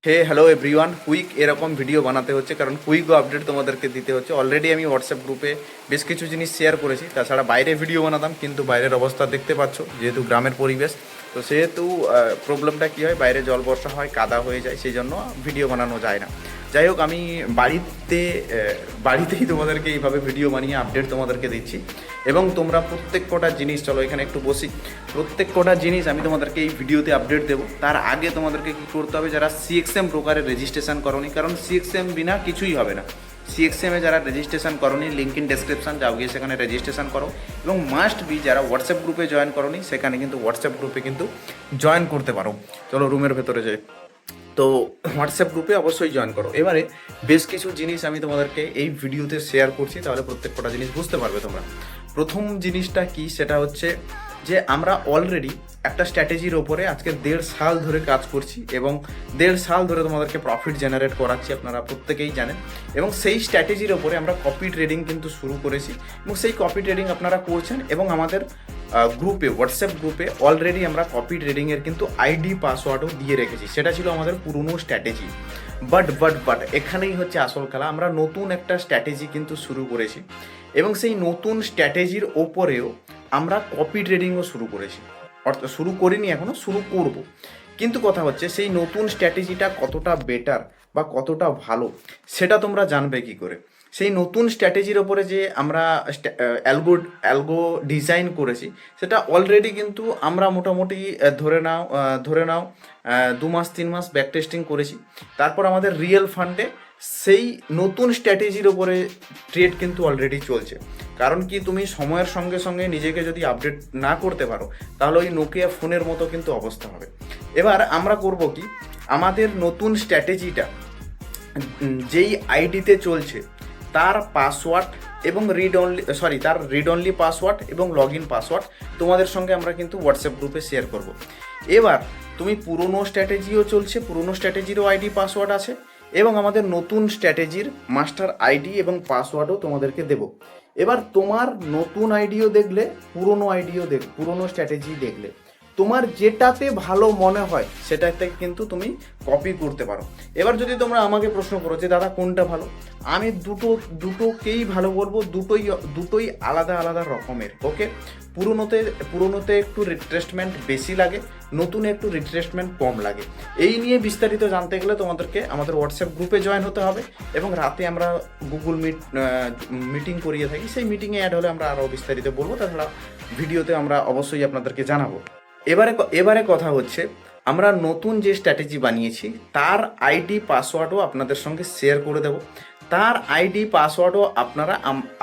Hello everyone, quick এরকম video বানাতে হচ্ছে কারণ কুইকও আপডেট তোমাদেরকে দিতে হচ্ছে। অলরেডি আমি হোয়াটসঅ্যাপ গ্রুপে বেশ কিছু জিনিস শেয়ার করেছি। তাছাড়া বাইরে ভিডিও বানাতাম, কিন্তু বাইরের অবস্থা দেখতে পাচ্ছ, যেহেতু গ্রামের পরিবেশ, তো সেহেতু প্রবলেমটা কী হয়, বাইরে জল বর্ষা হয়, কাদা হয়ে যায়, সেই জন্য ভিডিও বানানো যায় না। যাই হোক, আমি বাড়িতেই তোমাদেরকে এইভাবে ভিডিও বানিয়ে আপডেট তোমাদেরকে দিচ্ছি। এবং তোমরা প্রত্যেক কটা জিনিস, চলো এখানে একটু বসি, প্রত্যেক কটা জিনিস আমি তোমাদেরকে এই ভিডিওতে আপডেট দেবো। তার আগে তোমাদেরকে কী করতে হবে, যারা সিএক্সএম ব্রোকারে রেজিস্ট্রেশন করোনি, কারণ সিএক্সএম বিনা কিছুই হবে না। সিএক্সএমে যারা রেজিস্ট্রেশন করোনি, লিঙ্ক ইন ডেসক্রিপশন যাও, গিয়ে সেখানে রেজিস্ট্রেশন করো। এবং মাস্ট বি যারা হোয়াটসঅ্যাপ গ্রুপে জয়েন করোনি, সেখানে কিন্তু হোয়াটসঅ্যাপ গ্রুপে কিন্তু জয়েন করতে পারো। চলো রুমের ভেতরে যাই। তো হোয়াটসঅ্যাপ গ্রুপে অবশ্যই জয়েন করো। এবারে বেশ কিছু জিনিস আমি তোমাদেরকে এই ভিডিওতে শেয়ার করছি, তাহলে প্রত্যেক কটা জিনিস বুঝতে পারবে তোমরা। প্রথম জিনিসটা কি, সেটা হচ্ছে যে আমরা অলরেডি একটা স্ট্র্যাটেজির ওপরে আজকে 1.5 সাল ধরে কাজ করছি, এবং 1.5 সাল ধরে তোমাদেরকে প্রফিট জেনারেট করাচ্ছি, আপনারা প্রত্যেকেই জানেন। এবং সেই স্ট্র্যাটেজির ওপরে আমরা কপি ট্রেডিং কিন্তু শুরু করেছি, এবং সেই কপি ট্রেডিং আপনারা করছেন। এবং আমাদের গ্রুপে, হোয়াটসঅ্যাপ গ্রুপে অলরেডি আমরা কপি ট্রেডিংয়ের কিন্তু আইডি পাসওয়ার্ডও দিয়ে রেখেছি। সেটা ছিল আমাদের পুরনো স্ট্র্যাটেজি। বাট এখানেই হচ্ছে আসল খেলা। আমরা নতুন একটা স্ট্র্যাটেজি কিন্তু শুরু করেছি, এবং সেই নতুন স্ট্র্যাটেজির ওপরেও আমরা কপি ট্রেডিংও শুরু করেছি। অর্থাৎ শুরু করিনি এখনও, শুরু করব। কিন্তু কথা হচ্ছে, সেই নতুন স্ট্র্যাটেজিটা কতটা বেটার বা কতটা ভালো, সেটা তোমরা জানবে কি করে? সেই নতুন স্ট্র্যাটেজির ওপরে যে আমরা অ্যালগো ডিজাইন করেছি, সেটা অলরেডি কিন্তু আমরা মোটামুটি ধরে নাও 2 মাস 3 মাস ব্যাক টেস্টিং করেছি। তারপর আমাদের রিয়েল ফান্ডে সেই নতুন স্ট্র্যাটেজির ওপরে ট্রেড কিন্তু অলরেডি চলছে। কারণ কি, তুমি সময়ের সঙ্গে সঙ্গে নিজেকে যদি আপডেট না করতে পারো, তাহলে ওই নোকিয়া ফোনের মতো কিন্তু অবস্থা হবে। এবার আমরা করব কি, আমাদের নতুন স্ট্র্যাটেজিটা যেই আইডিতে চলছে, তার পাসওয়ার্ড এবং রিড অনলি পাসওয়ার্ড এবং লগ ইন পাসওয়ার্ড তোমাদের সঙ্গে আমরা কিন্তু হোয়াটসঅ্যাপ গ্রুপে শেয়ার করব। এবার তুমি পুরনো স্ট্র্যাটেজিও চলছে, পুরনো স্ট্র্যাটেজিরও আইডি পাসওয়ার্ড আছে, এবং আমাদের নতুন স্ট্র্যাটেজির মাস্টার আইডি এবং পাসওয়ার্ডও তোমাদেরকে দেব। এবার তোমার নতুন আইডিও দেখলে, পুরনো স্ট্র্যাটেজি দেখলে, তোমার যেটাতে ভালো মনে হয় সেটাতে কিন্তু তুমি কপি করতে পারো। এবার যদি তোমরা আমাকে প্রশ্ন করো যে দাদা কোনটা ভালো, আমি দুটোকেই ভালো বলবো। দুটোই আলাদা আলাদা রকমের। ওকে, পুরোনোতে একটু রিট্রেসমেন্ট বেশি লাগে, নতুনে একটু রিট্রেসমেন্ট কম লাগে। এই নিয়ে বিস্তারিত জানতে গেলে তোমাদেরকে আমাদের হোয়াটসঅ্যাপ গ্রুপে জয়েন হতে হবে, এবং রাতে আমরা গুগল মিটিং করিয়ে থাকি। সেই মিটিংয়ে অ্যাড হলে আমরা আরও বিস্তারিত বলবো। তাছাড়া ভিডিওতে আমরা অবশ্যই আপনাদেরকে জানাবো। এবারে কথা হচ্ছে, আমরা নতুন যে স্ট্র্যাটেজি বানিয়েছি, তার আইডি পাসওয়ার্ডও আপনাদের সঙ্গে শেয়ার করে দেব। তার আইডি পাসওয়ার্ডও আপনারা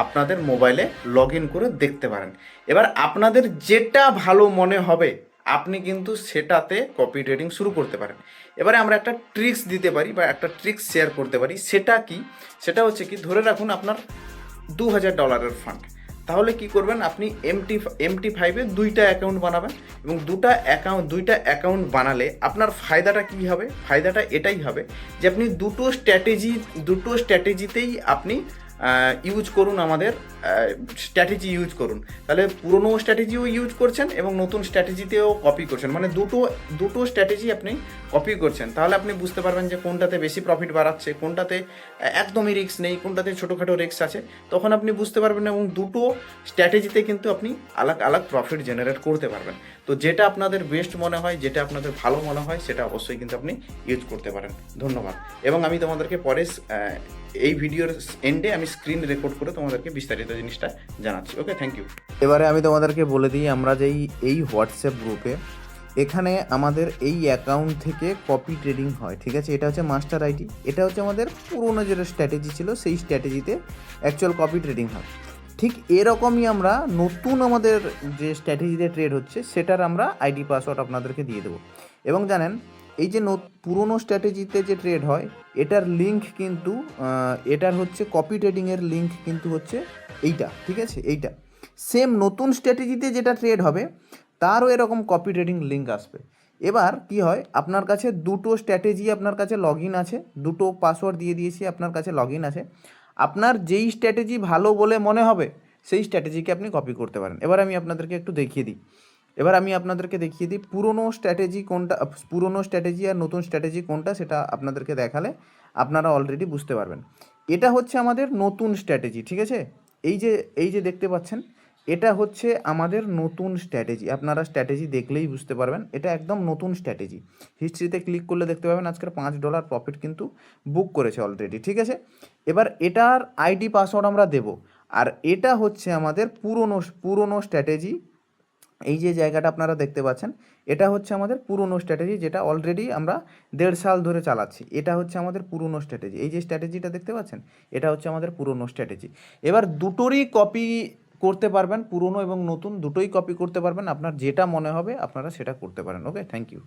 আপনাদের মোবাইলে লগ ইন করে দেখতে পারেন। এবার আপনাদের যেটা ভালো মনে হবে, আপনি কিন্তু সেটাতে কপি ট্রেডিং শুরু করতে পারেন। এবারে আমরা একটা ট্রিক্স দিতে পারি বা একটা ট্রিক্স শেয়ার করতে পারি। সেটা কি, সেটা হচ্ছে কি, ধরে রাখুন আপনার $2000 ফান্ড। তাহলে কি করবেন, আপনি MT5-এ 2টা অ্যাকাউন্ট বানাবেন, এবং দুইটা অ্যাকাউন্ট বানালে আপনার ফায়দাটা কী হবে? ফায়দাটা এটাই হবে যে আপনি দুটো স্ট্র্যাটেজিতেই আপনি ইউজ করুন, আমাদের স্ট্র্যাটেজি ইউজ করুন। তাহলে পুরনো স্ট্র্যাটেজিও ইউজ করছেন এবং নতুন স্ট্র্যাটেজিতেও কপি করছেন, মানে দুটো স্ট্র্যাটেজি আপনি কপি করছেন। তাহলে আপনি বুঝতে পারবেন যে কোনটাতে বেশি প্রফিট বাড়াচ্ছে, কোনটাতে একদমই রিস্ক নেই, কোনটাতে ছোটোখাটো রিস্ক আছে। তখন আপনি বুঝতে পারবেন, এবং দুটো স্ট্র্যাটেজিতে কিন্তু আপনি আলাদা আলাদা প্রফিট জেনারেট করতে পারবেন। তো যেটা আপনাদের বেস্ট মনে হয়, যেটা আপনাদের ভালো মনে হয়, সেটা অবশ্যই কিন্তু আপনি ইউজ করতে পারেন। ধন্যবাদ। এবং আমি তোমাদেরকে পরে এই ভিডিওর এন্ডে আমি স্ক্রিন রেকর্ড করে তোমাদেরকে বিস্তারিত জিনিসটা জানাচ্ছি। ওকে, থ্যাংক ইউ। এবারে আমি তোমাদেরকে বলে দিই, আমরা এই হোয়াটসঅ্যাপ গ্রুপে, এখানে আমাদের এই অ্যাকাউন্ট থেকে কপি ট্রেডিং হয়, ঠিক আছে? এটা হচ্ছে মাস্টার আইডি, এটা হচ্ছে আমাদের পুরোনো যেটা স্ট্র্যাটেজি ছিল, সেই স্ট্র্যাটেজিতে অ্যাকচুয়াল কপি ট্রেডিং হয়। ঠিক এরকমই আমরা নতুন আমাদের যে স্ট্র্যাটেজিতে ট্রেড হচ্ছে, সেটার আমরা আইডি পাসওয়ার্ড আপনাদেরকে দিয়ে দেবো। এবং জানেন, এই যে পুরোনো স্ট্র্যাটেজিতে যে ট্রেড হয়, এটার লিঙ্ক কিন্তু এটার হচ্ছে কপি ট্রেডিংয়ের লিঙ্ক কিন্তু হচ্ছে এইটা, ঠিক আছে? এইটা সেম নতুন স্ট্র্যাটেজিতে যেটা ট্রেড হবে, তারও এরকম কপি ট্রেডিং লিঙ্ক আসবে। এবার কি হয়, আপনার কাছে দুটো স্ট্র্যাটেজি আপনার কাছে লগ ইন আছে, দুটো পাসওয়ার্ড দিয়ে দিয়েছি, আপনার কাছে লগ ইন আছে। আপনার যেই স্ট্র্যাটেজি ভালো বলে মনে হবে, সেই স্ট্র্যাটেজিকে আপনি কপি করতে পারেন। এবার আমি আপনাদেরকে একটু দেখিয়ে দিই। এবার আমি আপনাদেরকে দেখিয়ে দিই পুরনো স্ট্র্যাটেজি কোনটা, পুরনো স্ট্র্যাটেজি আর নতুন স্ট্র্যাটেজি কোনটা, সেটা আপনাদেরকে দেখালে আপনারা অলরেডি বুঝতে পারবেন। এটা হচ্ছে আমাদের নতুন স্ট্র্যাটেজি, ঠিক আছে? এই যে দেখতে পাচ্ছেন, এটা হচ্ছে আমাদের নতুন স্ট্র্যাটেজি। আপনারা স্ট্র্যাটেজি দেখলেই বুঝতে পারবেন এটা একদম নতুন স্ট্র্যাটেজি। হিস্ট্রিতে ক্লিক করলে দেখতে পাবেন আজকের $5 প্রফিট কিন্তু বুক করেছে অলরেডি, ঠিক আছে? এবার এটার আইডি পাসওয়ার্ড আমরা দেব। আর এটা হচ্ছে আমাদের পুরনো স্ট্র্যাটেজি। এই যে জায়গাটা আপনারা দেখতে পাচ্ছেন, এটা হচ্ছে আমাদের পুরনো স্ট্র্যাটেজি, যেটা অলরেডি আমরা 1.5 সাল ধরে চালাচ্ছি। এটা হচ্ছে আমাদের পুরনো স্ট্র্যাটেজি। এই যে স্ট্র্যাটেজিটা দেখতে পাচ্ছেন, এটা হচ্ছে আমাদের পুরনো স্ট্র্যাটেজি। এবার দুটোরই কপি করতে পারবেন, পুরনো এবং নতুন দুটোই কপি করতে পারবেন। আপনার যেটা মনে হবে আপনারা সেটা করতে পারেন। ওকে, থ্যাংক ইউ।